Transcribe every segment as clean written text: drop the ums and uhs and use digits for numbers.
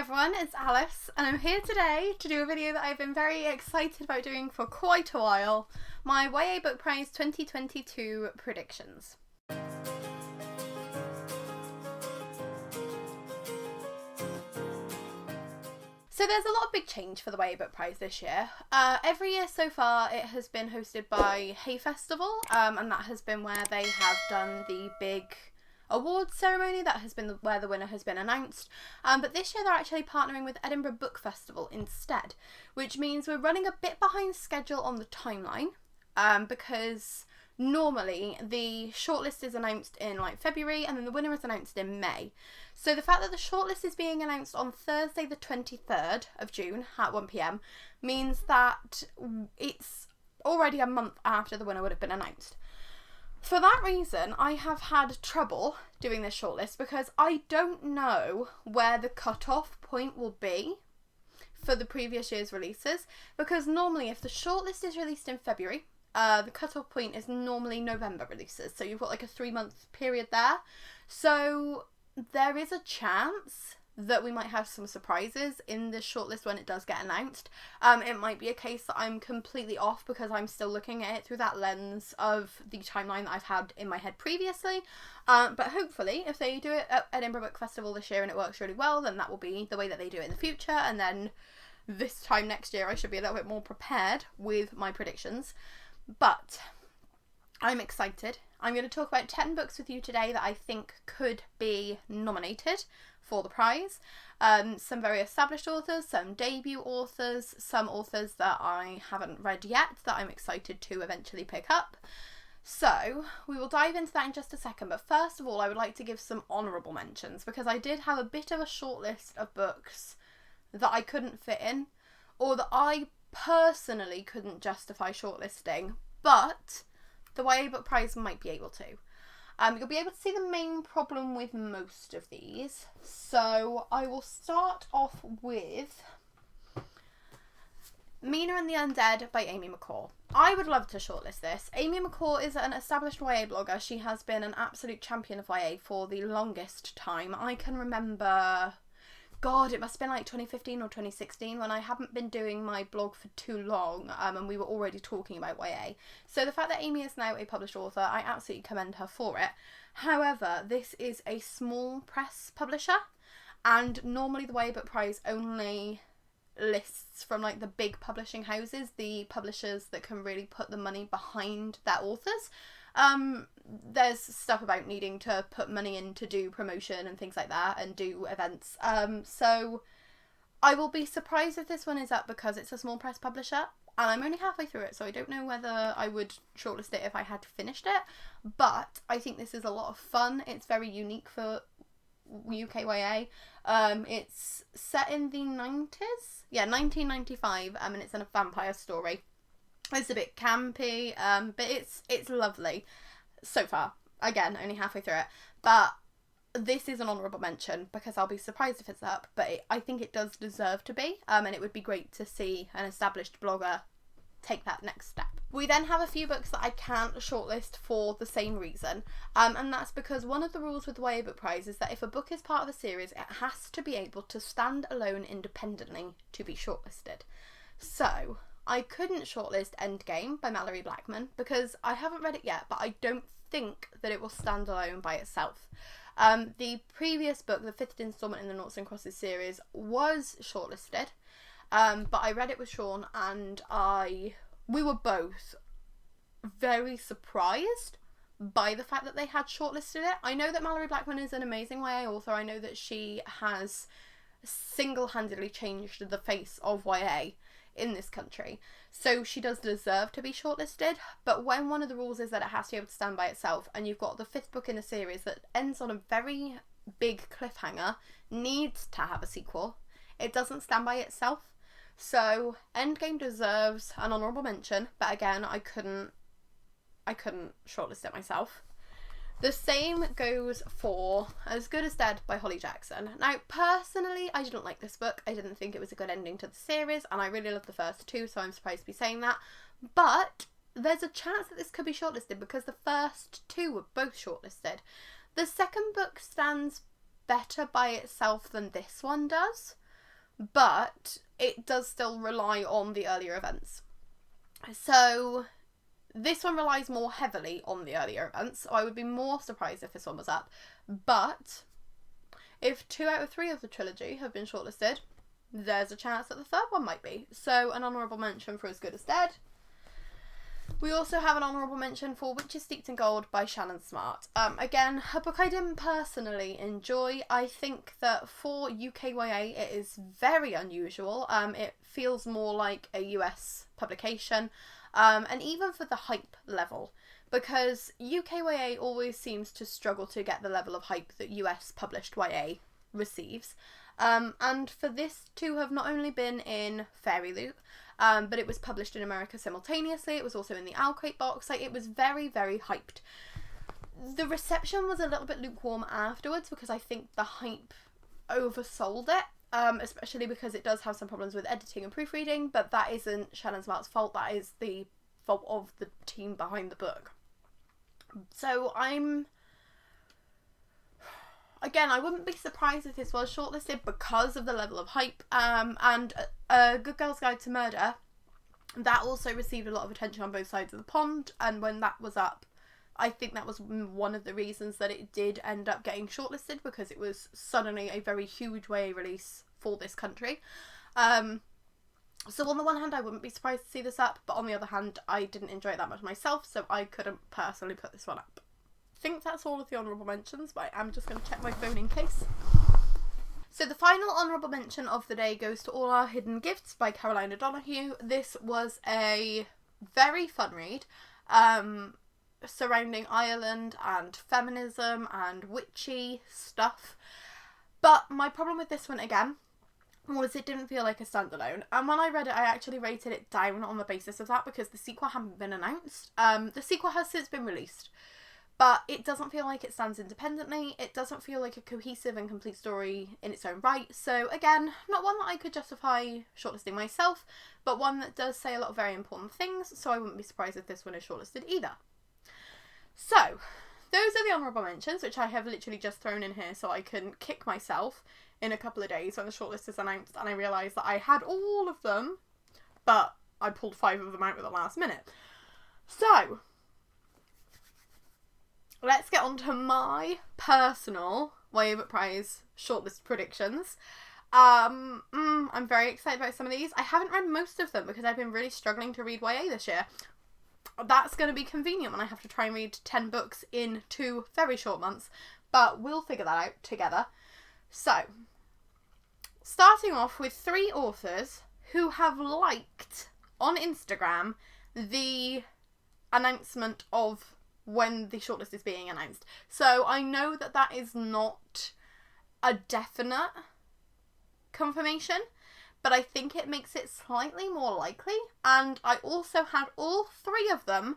everyone, it's Alice and I'm here today to do a video that I've been very excited about doing for quite a while, my YA Book Prize 2022 predictions. So there's a lot of big change for the YA Book Prize this year. Every year so far it has been hosted by Hay Festival, and that has been where they have done the big awards ceremony. That has been where the winner has been announced. But this year they're actually partnering with Edinburgh Book Festival instead, which means we're running a bit behind schedule on the timeline, because normally the shortlist is announced in like February and then the winner is announced in May. So the fact that the shortlist is being announced on Thursday the 23rd of June at 1 PM means that it's already a month after the winner would have been announced. For that reason, I have had trouble doing this shortlist because I don't know where the cut-off point will be for the previous year's releases, because normally if the shortlist is released in February, the cut-off point is normally November releases, so you've got like a 3-month period there. So there is a chance that we might have some surprises in the shortlist when it does get announced. It might be a case that I'm completely off because I'm still looking at it through that lens of the timeline that I've had in my head previously. But hopefully, if they do it at Edinburgh Book Festival this year and it works really well, then that will be the way that they do it in the future. And then this time next year, I should be a little bit more prepared with my predictions. But I'm excited. I'm going to talk about 10 books with you today that I think could be nominated for the prize. Some very established authors, some debut authors, some authors that I haven't read yet that I'm excited to eventually pick up. So we will dive into that in just a second, but first of all I would like to give some honourable mentions, because I did have a bit of a short list of books that I couldn't fit in, or that I personally couldn't justify shortlisting, but the YA Book Prize might be able to. You'll be able to see the main problem with most of these. So I will start off with Mina and the Undead by Amy McCall. I would love to shortlist this. Amy McCall is an established YA blogger. She has been an absolute champion of YA for the longest time. I can remember, God, it must have been like 2015 or 2016 when I haven't been doing my blog for too long, and we were already talking about YA. So the fact that Amy is now a published author, I absolutely commend her for it. However, this is a small press publisher, and normally the YA Book Prize only lists from like the big publishing houses, the publishers that can really put the money behind their authors. There's stuff about needing to put money in to do promotion and things like that and do events. So I will be surprised if this one is up because it's a small press publisher and I'm only halfway through it, so I don't know whether I would shortlist it if I had finished it, but I think this is a lot of fun. It's very unique for UK YA. It's set in the 90s? Yeah, 1995, and it's a vampire story. It's a bit campy, but it's lovely so far. Again, only halfway through it. But this is an honourable mention because I'll be surprised if it's up, but I think it does deserve to be, and it would be great to see an established blogger take that next step. We then have a few books that I can't shortlist for the same reason, and that's because one of the rules with the YA Book Prize is that if a book is part of a series, it has to be able to stand alone independently to be shortlisted. So I couldn't shortlist Endgame by Mallory Blackman because I haven't read it yet, but I don't think that it will stand alone by itself. The previous book, the 5th instalment in the Noughts and Crosses series, was shortlisted, but I read it with Sean and we were both very surprised by the fact that they had shortlisted it. I know that Mallory Blackman is an amazing YA author. I know that she has single-handedly changed the face of YA in this country, so she does deserve to be shortlisted, but when one of the rules is that it has to be able to stand by itself, and you've got the 5th book in the series that ends on a very big cliffhanger, needs to have a sequel, it doesn't stand by itself. So Endgame deserves an honourable mention, but again, I couldn't shortlist it myself. The same goes for As Good as Dead by Holly Jackson. Now, personally, I didn't like this book. I didn't think it was a good ending to the series, and I really loved the first 2, so I'm surprised to be saying that. But there's a chance that this could be shortlisted because the first 2 were both shortlisted. The second book stands better by itself than this one does. but it does still rely on the earlier events. So this one relies more heavily on the earlier events, so I would be more surprised if this one was up. But if 2 out of 3 of the trilogy have been shortlisted, there's a chance that the third one might be. So an honourable mention for As Good as Dead. We also have an honourable mention for Witches Steeped in Gold by Shannon Smart. Again, a book I didn't personally enjoy. I think that for UKYA it is very unusual. It feels more like a US publication. And even for the hype level, because UKYA always seems to struggle to get the level of hype that US published YA receives. And for this to have not only been in Fairy Loot, but it was published in America simultaneously. It was also in the Alcrate box. Like, it was very, very hyped. The reception was a little bit lukewarm afterwards because I think the hype oversold it. Especially because it does have some problems with editing and proofreading, but that isn't Shannon Smart's fault, that is the fault of the team behind the book. So again, I wouldn't be surprised if this was shortlisted because of the level of hype, and Good Girl's Guide to Murder, that also received a lot of attention on both sides of the pond, and when that was up, I think that was one of the reasons that it did end up getting shortlisted, because it was suddenly a very huge YA release for this country. So on the one hand, I wouldn't be surprised to see this up, but on the other hand, I didn't enjoy it that much myself, so I couldn't personally put this one up. I think that's all of the honourable mentions, but I'm just going to check my phone in case. So the final honourable mention of the day goes to All Our Hidden Gifts by Caroline O'Donoghue. This was a very fun read. Surrounding Ireland and feminism and witchy stuff. But my problem with this one again was it didn't feel like a standalone, and when I read it I actually rated it down on the basis of that because the sequel hadn't been announced. The sequel has since been released, but it doesn't feel like it stands independently. It doesn't feel like a cohesive and complete story in its own right. So again, not one that I could justify shortlisting myself, but one that does say a lot of very important things, so I wouldn't be surprised if this one is shortlisted either. So, those are the honourable mentions, which I have literally just thrown in here so I can kick myself in a couple of days when the shortlist is announced and I realise that I had all of them, but I pulled 5 of them out at the last minute. So, let's get on to my personal YA Book Prize shortlist predictions. I'm very excited about some of these. I haven't read most of them because I've been really struggling to read YA this year. That's going to be convenient when I have to try and read 10 books in 2 very short months, but we'll figure that out together. So, starting off with 3 authors who have liked on Instagram the announcement of when the shortlist is being announced. So I know that that is not a definite confirmation, but I think it makes it slightly more likely. And I also had all 3 of them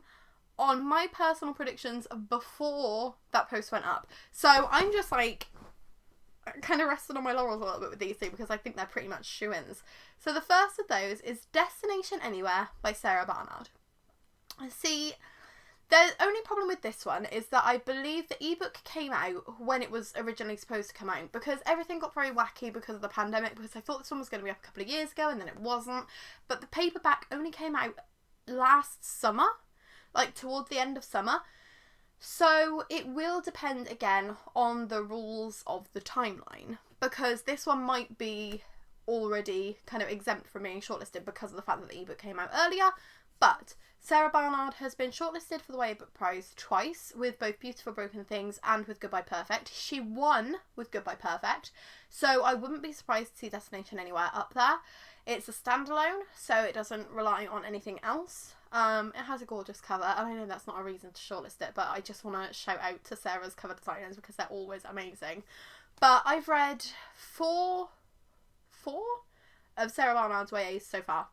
on my personal predictions before that post went up. So I'm just like kind of resting on my laurels a little bit with these 2 because I think they're pretty much shoo-ins. So the first of those is Destination Anywhere by Sarah Barnard. See, the only problem with this one is that I believe the ebook came out when it was originally supposed to come out, because everything got very wacky because of the pandemic, because I thought this one was going to be up a couple of years ago and then it wasn't. But the paperback only came out last summer, like toward the end of summer. So it will depend again on the rules of the timeline, because this one might be already kind of exempt from being shortlisted because of the fact that the ebook came out earlier. But Sarah Barnard has been shortlisted for the YA Book Prize twice, with both Beautiful Broken Things and with Goodbye Perfect. She won with Goodbye Perfect, so I wouldn't be surprised to see Destination Anywhere up there. It's a standalone, so it doesn't rely on anything else. It has a gorgeous cover, and I know that's not a reason to shortlist it, but I just want to shout out to Sarah's cover designers because they're always amazing. But I've read four of Sarah Barnard's YAs so far,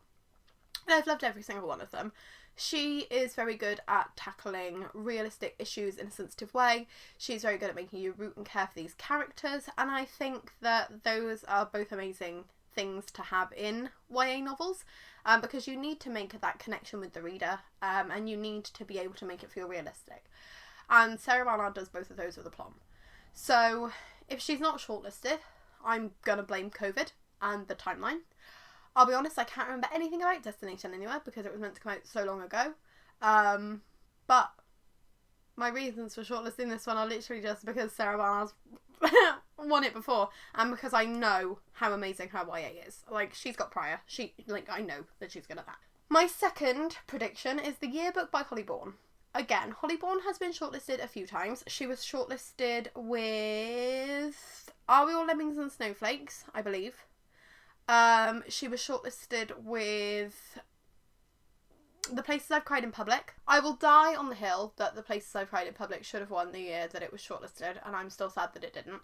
and I've loved every single one of them. She is very good at tackling realistic issues in a sensitive way. She's very good at making you root and care for these characters, and I think that those are both amazing things to have in YA novels, because you need to make that connection with the reader, and you need to be able to make it feel realistic. And Sarah Barnard does both of those with aplomb. So if she's not shortlisted, I'm gonna blame COVID. and the timeline. I'll be honest, I can't remember anything about Destination Anywhere because it was meant to come out so long ago. But my reasons for shortlisting this one are literally just because Sarah Barnard's won it before, and because I know how amazing her YA is. Like, she's got prior. I know that she's good at that. My second prediction is the Yearbook by Holly Bourne. Again, Holly Bourne has been shortlisted a few times. She was shortlisted with Are We All Lemmings and Snowflakes, I believe. She was shortlisted with The Places I've Cried in Public. I will die on the hill that The Places I've Cried in Public should have won the year that it was shortlisted, and I'm still sad that it didn't.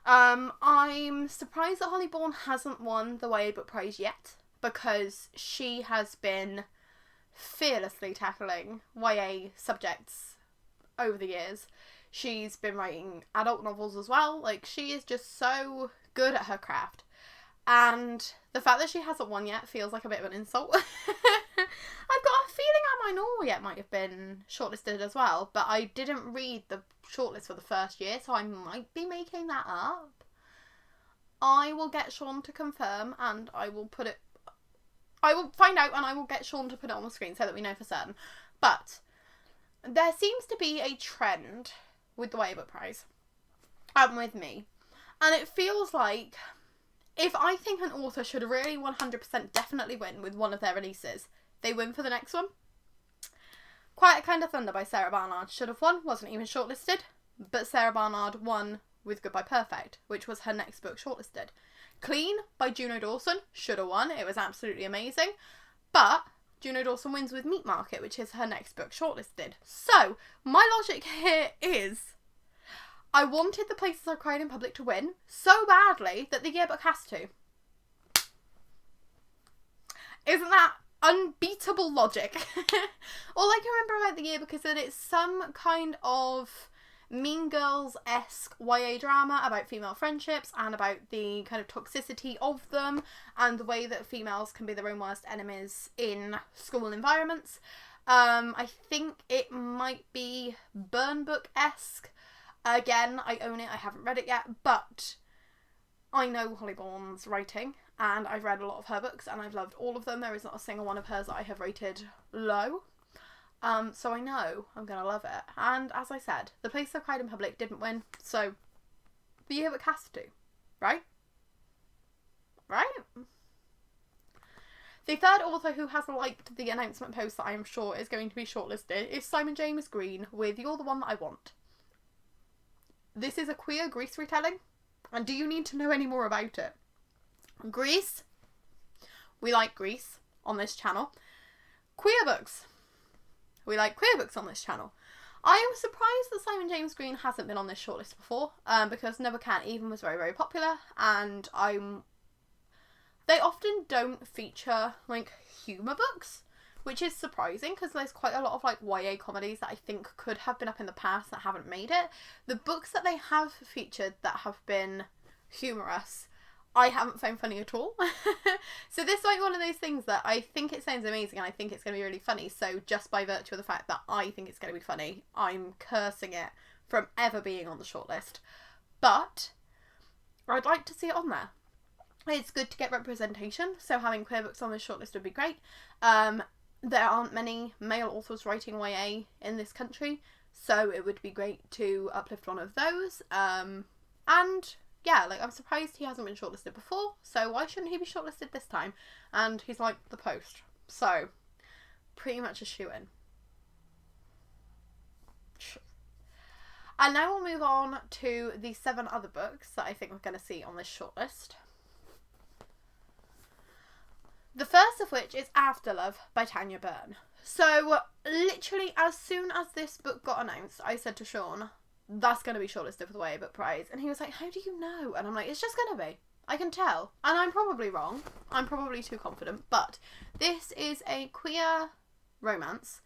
I'm surprised that Holly Bourne hasn't won the YA Book Prize yet, because she has been fearlessly tackling YA subjects over the years. She's been writing adult novels as well. Like, she is just so good at her craft. And the fact that she hasn't won yet feels like a bit of an insult. I've got a feeling Am I Normal Yet might have been shortlisted as well, but I didn't read the shortlist for the first year, so I might be making that up. I will get Sean to confirm, and I will find out, and I will get Sean to put it on the screen so that we know for certain. But there seems to be a trend with the YA Book Prize, and with me, and it feels like if I think an author should really 100% definitely win with one of their releases, they win for the next one. Quiet Kind of Thunder by Sarah Barnard should have won, wasn't even shortlisted, but Sarah Barnard won with Goodbye Perfect, which was her next book shortlisted. Clean by Juno Dawson should have won, it was absolutely amazing, but Juno Dawson wins with Meat Market, which is her next book shortlisted. So, my logic here is, I wanted The Places I've Cried in Public to win so badly that the Yearbook has to. Isn't that unbeatable logic? All I can remember about the Yearbook is that it's some kind of Mean Girls-esque YA drama about female friendships and about the kind of toxicity of them and the way that females can be their own worst enemies in school environments. I think it might be Burn Book-esque. Again, I own it, I haven't read it yet, but I know Holly Bourne's writing, and I've read a lot of her books, and I've loved all of them. There is not a single one of hers that I have rated low. So I know I'm going to love it. And as I said, The Place I've Cried in Public didn't win, so the Yearbook has to, right? Right? The third author who has liked the announcement post that I am sure is going to be shortlisted is Simon James Green with You're the One That I Want. This is a queer Grease retelling, and do you need to know any more about it? Grease. We like Grease on this channel. Queer books. We like queer books on this channel. I am surprised that Simon James Green hasn't been on this shortlist before, because Never Can't Even was very, very popular, and they often don't feature, like, humour books, which is surprising because there's quite a lot of like YA comedies that I think could have been up in the past that haven't made it. The books that they have featured that have been humorous, I haven't found funny at all. So this might be one of those things that I think it sounds amazing and I think it's going to be really funny. So just by virtue of the fact that I think it's going to be funny, I'm cursing it from ever being on the shortlist. But I'd like to see it on there. It's good to get representation, so having queer books on this shortlist would be great. There aren't many male authors writing YA in this country, so it would be great to uplift one of those. And yeah, like, I'm surprised he hasn't been shortlisted before, so why shouldn't he be shortlisted this time? And he's like the Post, so pretty much a shoo-in. And now we'll move on to the 7 other books that I think we're going to see on this shortlist. The first of which is Afterlove by Tanya Byrne. So, literally, as soon as this book got announced, I said to Sean, that's going to be shortlisted for the YA Book Prize. And he was like, how do you know? And I'm like, it's just going to be. I can tell. And I'm probably wrong. I'm probably too confident. But this is a queer romance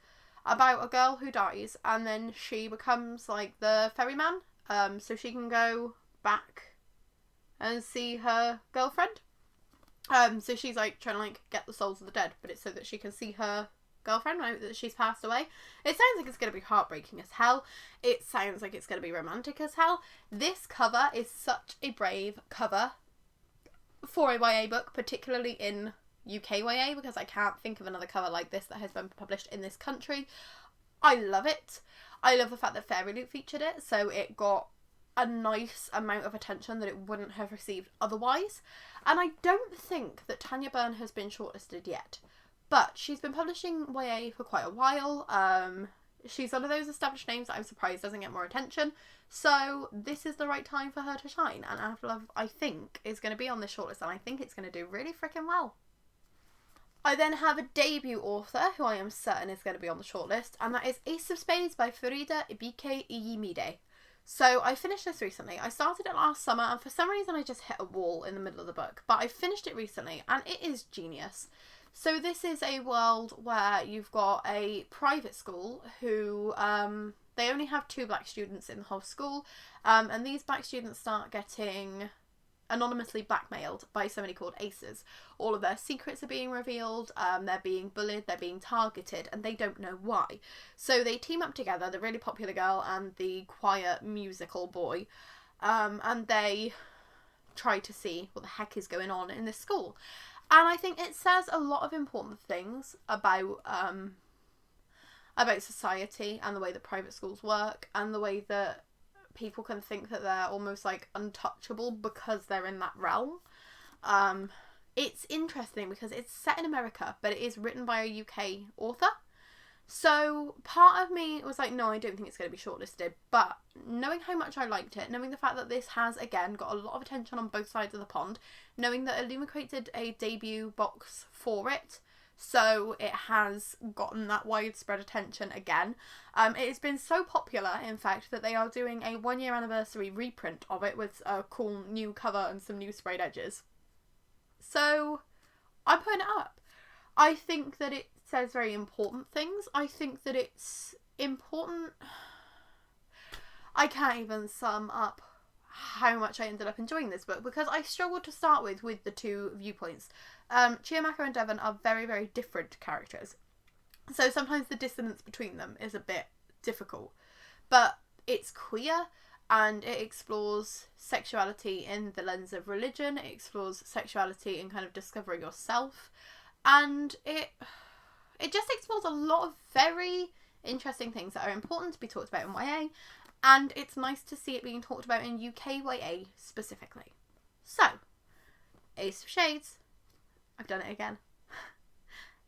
about a girl who dies and then she becomes, like, the ferryman. So she can go back and see her girlfriend. So she's like trying to like get the souls of the dead, but it's so that she can see her girlfriend now that she's passed away. It sounds like it's going to be heartbreaking as hell. It sounds like it's going to be romantic as hell. This cover is such a brave cover. for a YA book, particularly in UK YA, because I can't think of another cover like this that has been published in this country. I love it. I love the fact that Fairy Loot featured it, so it got a nice amount of attention that it wouldn't have received otherwise. And I don't think that Tanya Byrne has been shortlisted yet, but she's been publishing YA for quite a while. She's one of those established names that I'm surprised doesn't get more attention, so this is the right time for her to shine, and Afterlove, I think, is going to be on this shortlist, and I think it's going to do really freaking well. I then have a debut author who I am certain is going to be on the shortlist, and that is Ace of Spades by abike-iyimidi. So I finished this recently. I started it last summer, and for some reason I just hit a wall in the middle of the book, but I finished it recently, and it is genius. So this is a world where you've got a private school who, they only have 2 black students in the whole school, and these black students start getting anonymously blackmailed by somebody called Aces. All of their secrets are being revealed, they're being bullied, they're being targeted, and they don't know why. So they team up together, the really popular girl and the quiet musical boy, and they try to see what the heck is going on in this school. And I think it says a lot of important things about society and the way that private schools work and the way that people can think that they're almost like untouchable because they're in that realm. It's interesting because it's set in America, but it is written by a UK author. So part of me was like, no, I don't think it's going to be shortlisted, but knowing how much I liked it, knowing the fact that this has, again, got a lot of attention on both sides of the pond, knowing that Illuma created a debut box for it, so it has gotten that widespread attention again. It has been so popular, in fact, that they are doing a 1-year anniversary reprint of it with a cool new cover and some new sprayed edges. So I'm putting it up. I think that it says very important things. I think that it's important. I can't even sum up how much I ended up enjoying this book because I struggled to start with the 2 viewpoints. Chiamaka and Devon are very, very different characters, so sometimes the dissonance between them is a bit difficult, but it's queer and it explores sexuality in the lens of religion. It explores sexuality and kind of discovering yourself, and it just explores a lot of very interesting things that are important to be talked about in YA, and it's nice to see it being talked about in UK YA specifically. So, Ace of Shades. I've done it again.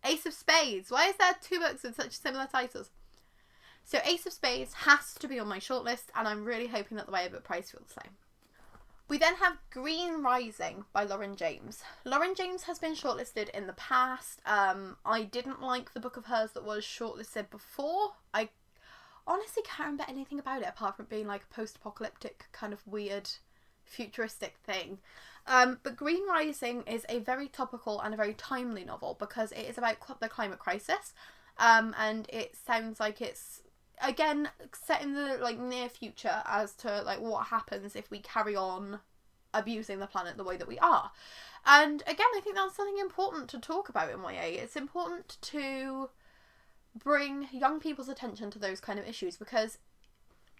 Ace of Spades. Why is there 2 books with such similar titles? So Ace of Spades has to be on my shortlist, and I'm really hoping that the YA book prize feels the same. We then have Green Rising by Lauren James. Lauren James has been shortlisted in the past. I didn't like the book of hers that was shortlisted before. I honestly can't remember anything about it apart from it being like a post-apocalyptic kind of weird futuristic thing. But Green Rising is a very topical and a very timely novel because it is about the climate crisis, and it sounds like it's, again, set in the like near future as to like what happens if we carry on abusing the planet the way that we are. And again, I think that's something important to talk about in YA. It's important to bring young people's attention to those kind of issues because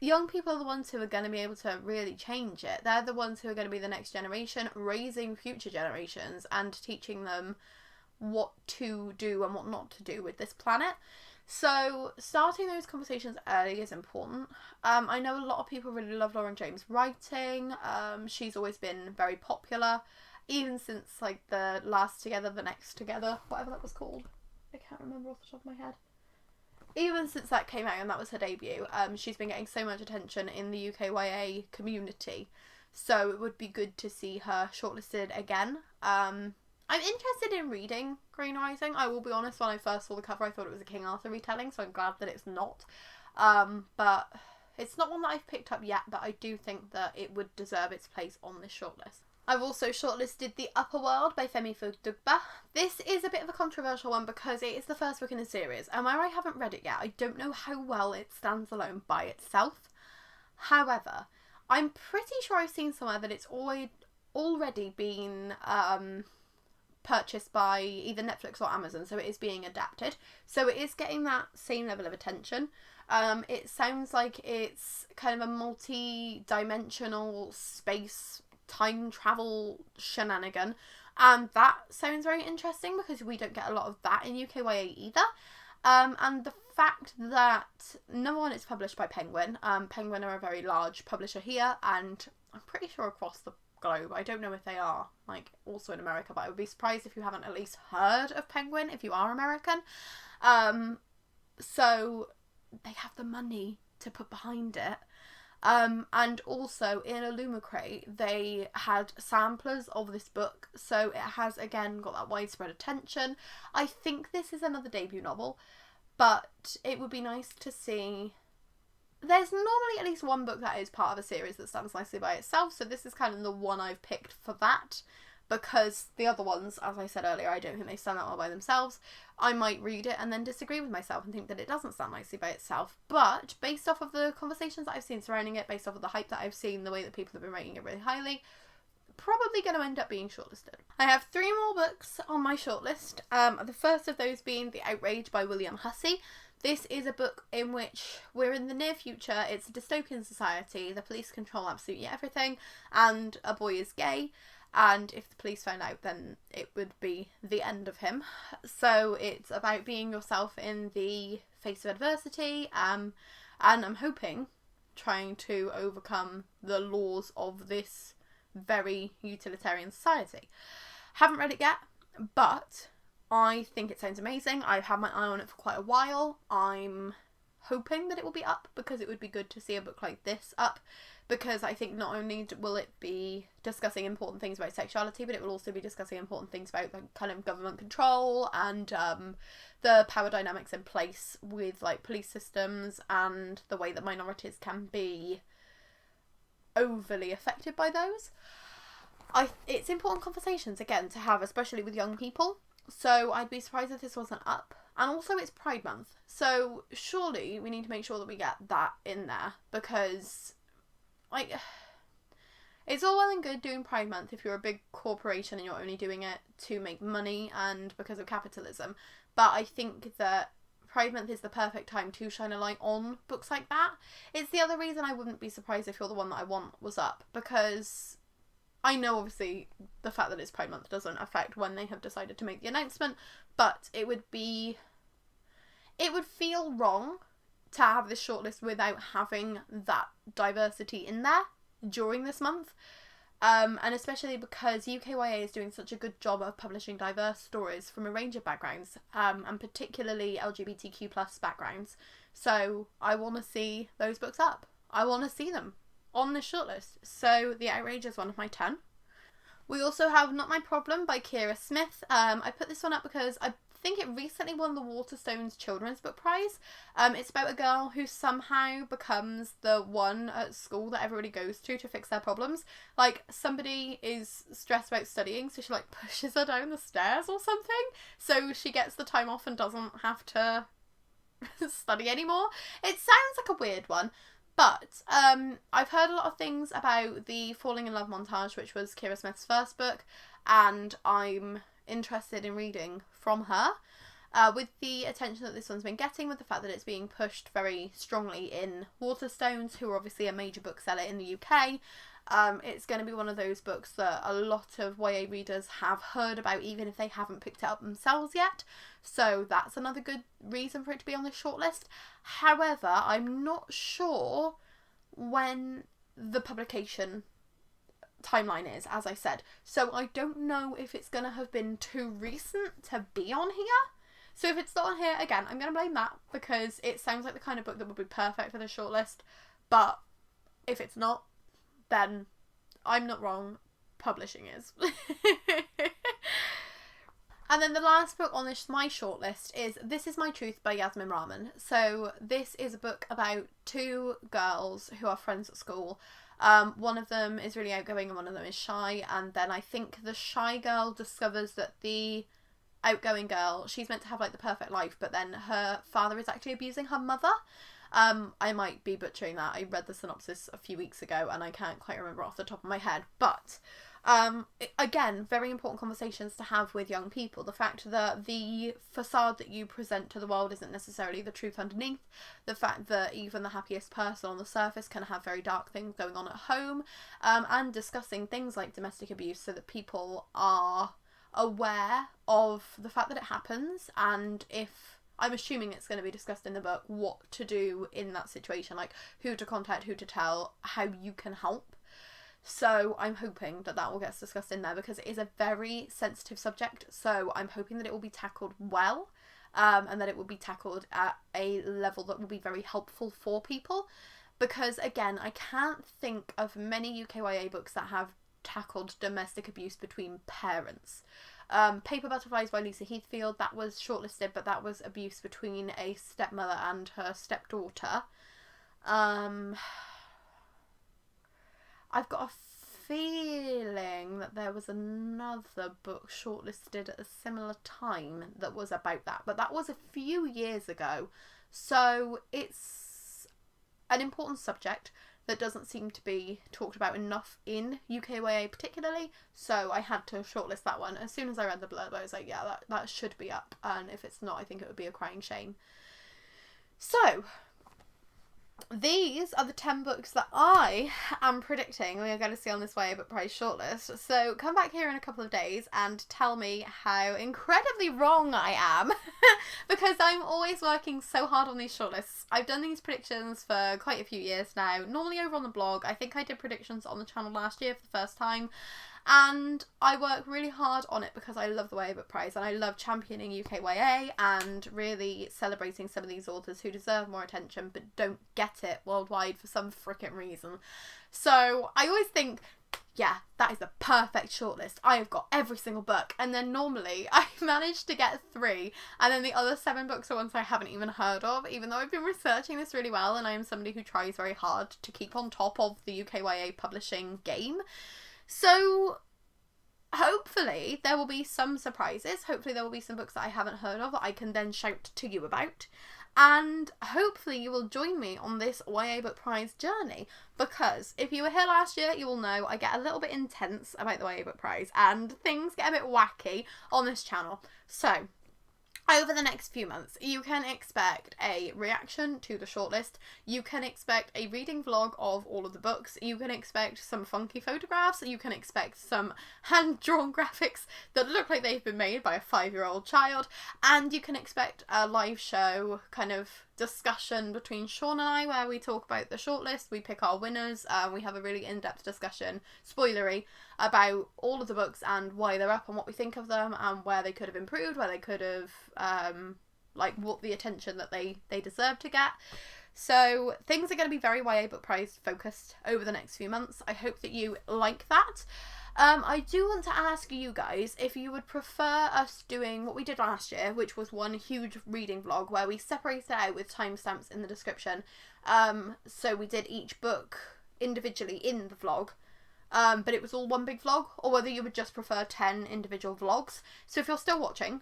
young people are the ones who are going to be able to really change it. They're the ones who are going to be the next generation, raising future generations and teaching them what to do and what not to do with this planet. So starting those conversations early is important. I know a lot of people really love Lauren James' writing. She's always been very popular, even since like the Last Together, the Next Together, whatever that was called. I can't remember off the top of my head. Even since that came out and that was her debut, she's been getting so much attention in the UK YA community. So it would be good to see her shortlisted again. I'm interested in reading Green Rising. I will be honest, when I first saw the cover I thought it was a King Arthur retelling, so I'm glad that it's not. But it's not one that I've picked up yet, but I do think that it would deserve its place on this shortlist. I've also shortlisted The Upper World by Femi Fodugba. This is a bit of a controversial one because it is the first book in the series, and where I haven't read it yet, I don't know how well it stands alone by itself. However, I'm pretty sure I've seen somewhere that it's already been purchased by either Netflix or Amazon, so it is being adapted. So it is getting that same level of attention. It sounds like it's kind of a multi-dimensional space time travel shenanigan. And that sounds very interesting because we don't get a lot of that in UKYA either. And the fact that, number one, it's published by Penguin. Penguin are a very large publisher here, and I'm pretty sure across the globe. I don't know if they are, like, also in America, but I would be surprised if you haven't at least heard of Penguin if you are American. So they have the money to put behind it. And also in Illumicrate, they had samplers of this book, so it has again got that widespread attention. I think this is another debut novel, but it would be nice to see. There's normally at least one book that is part of a series that stands nicely by itself, so this is kind of the one I've picked for that, because the other ones, as I said earlier, I don't think they stand that well by themselves. I might read it and then disagree with myself and think that it doesn't stand nicely by itself, but based off of the conversations that I've seen surrounding it, based off of the hype that I've seen, the way that people have been rating it really highly, probably going to end up being shortlisted. I have 3 more books on my shortlist, the first of those being The Outrage by William Hussey. This is a book in which we're in the near future. It's a dystopian society. The police control absolutely everything, and a boy is gay. And if the police found out, then it would be the end of him. So it's about being yourself in the face of adversity, and I'm hoping trying to overcome the laws of this very utilitarian society. Haven't read it yet, but I think it sounds amazing. I've had my eye on it for quite a while. I'm hoping that it will be up, because it would be good to see a book like this up, because I think not only will it be discussing important things about sexuality, but it will also be discussing important things about like kind of government control and the power dynamics in place with like police systems and the way that minorities can be overly affected by those. It's important conversations again to have, especially with young people. So I'd be surprised if this wasn't up. And also it's Pride Month, so surely we need to make sure that we get that in there, because like, it's all well and good doing Pride Month if you're a big corporation and you're only doing it to make money and because of capitalism, but I think that Pride Month is the perfect time to shine a light on books like that. It's the other reason I wouldn't be surprised if You're the One That I Want was up, because I know obviously the fact that it's Pride Month doesn't affect when they have decided to make the announcement, but it would feel wrong to have this shortlist without having that diversity in there during this month. And especially because UKYA is doing such a good job of publishing diverse stories from a range of backgrounds, and particularly LGBTQ plus backgrounds. So I want to see those books up. I want to see them on this shortlist. So The Outrage is one of my 10. We also have Not My Problem by Kira Smith. I put this one up because I think it recently won the Waterstones Children's Book Prize. It's about a girl who somehow becomes the one at school that everybody goes to fix their problems. Like, somebody is stressed about studying, so she like pushes her down the stairs or something, so she gets the time off and doesn't have to study anymore. It sounds like a weird one, but I've heard a lot of things about the Falling in Love montage, which was Kira Smith's first book, and I'm interested in reading from her. With the attention that this one's been getting, with the fact that it's being pushed very strongly in Waterstones, who are obviously a major bookseller in the UK, it's going to be one of those books that a lot of YA readers have heard about, even if they haven't picked it up themselves yet. So that's another good reason for it to be on the shortlist. However, I'm not sure when the publication timeline is, as I said. So I don't know if it's going to have been too recent to be on here. So if it's not on here, again, I'm going to blame that, because it sounds like the kind of book that would be perfect for the shortlist. But if it's not, then I'm not wrong. Publishing is. And then the last book on my shortlist is This Is My Truth by Yasmin Rahman. So this is a book about 2 girls who are friends at school. One of them is really outgoing and one of them is shy, and then I think the shy girl discovers that the outgoing girl, she's meant to have like the perfect life, but then her father is actually abusing her mother. I might be butchering that. I read the synopsis a few weeks ago and I can't quite remember off the top of my head, but Again, very important conversations to have with young people. The fact that the facade that you present to the world isn't necessarily the truth underneath. The fact that even the happiest person on the surface can have very dark things going on at home. And discussing things like domestic abuse so that people are aware of the fact that it happens, and if I'm assuming it's going to be discussed in the book, what to do in that situation, like who to contact, who to tell, how you can help. So I'm hoping that that all gets discussed in there, because it is a very sensitive subject. So I'm hoping that it will be tackled well, and that it will be tackled at a level that will be very helpful for people. Because again, I can't think of many UKYA books that have tackled domestic abuse between parents. Paper Butterflies by Lisa Heathfield, that was shortlisted, but that was abuse between a stepmother and her stepdaughter. I've got a feeling that there was another book shortlisted at a similar time that was about that, but that was a few years ago. So it's an important subject that doesn't seem to be talked about enough in UKYA particularly, so I had to shortlist that one. As soon as I read the blurb, I was like, yeah, that should be up, and if it's not, I think it would be a crying shame. So these are the 10 books that I am predicting we are going to see on this Yearbook Prize shortlist. So come back here in a couple of days and tell me how incredibly wrong I am, because I'm always working so hard on these shortlists. I've done these predictions for quite a few years now, normally over on the blog. I think I did predictions on the channel last year for the first time. And I work really hard on it because I love the Yearbook Prize, and I love championing UKYA and really celebrating some of these authors who deserve more attention but don't get it worldwide for some frickin' reason. So I always think, yeah, that is the perfect shortlist. I have got every single book, and then normally I manage to get 3, and then the other 7 books are ones I haven't even heard of, even though I've been researching this really well, and I am somebody who tries very hard to keep on top of the UKYA publishing game. So hopefully there will be some surprises. Hopefully there will be some books that I haven't heard of that I can then shout to you about. And hopefully you will join me on this Yearbook Prize journey, because if you were here last year, you will know I get a little bit intense about the Yearbook Prize and things get a bit wacky on this channel. So over the next few months, you can expect a reaction to the shortlist, you can expect a reading vlog of all of the books, you can expect some funky photographs, you can expect some hand-drawn graphics that look like they've been made by a 5-year-old child, and you can expect a live show kind of discussion between Sean and I where we talk about the shortlist, we pick our winners, we have a really in-depth discussion, spoilery, about all of the books and why they're up and what we think of them and where they could have improved, where they could have like what the attention that they deserve to get. So things are going to be very Yearbook Prize focused over the next few months. I hope that you like that. I do want to ask you guys if you would prefer us doing what we did last year, which was one huge reading vlog where we separated it out with timestamps in the description. So we did each book individually in the vlog, but it was all one big vlog, or whether you would just prefer 10 individual vlogs. So if you're still watching,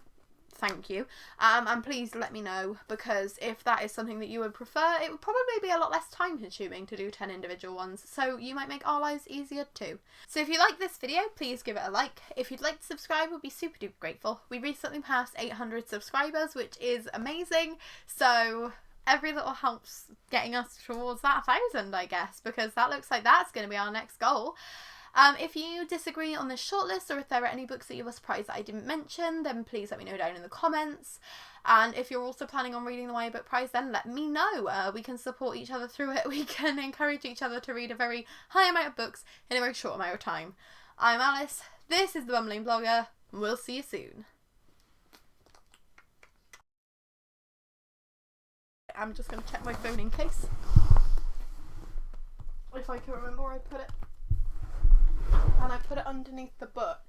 thank you, and please let me know, because if that is something that you would prefer, it would probably be a lot less time consuming to do 10 individual ones, so you might make our lives easier too. So if you like this video, please give it a like. If you'd like to subscribe, we'd be super duper grateful. We recently passed 800 subscribers, which is amazing, so every little helps getting us towards that 1,000, I guess, because that looks like that's going to be our next goal. If you disagree on this shortlist, or if there are any books that you were surprised that I didn't mention, then please let me know down in the comments. And if you're also planning on reading the Yearbook Prize, then let me know. We can support each other through it. We can encourage each other to read a very high amount of books in a very short amount of time. I'm Alice, this is The Bumbling Blogger, and we'll see you soon. I'm just going to check my phone in case, if I can remember where I put it. And I put it underneath the book.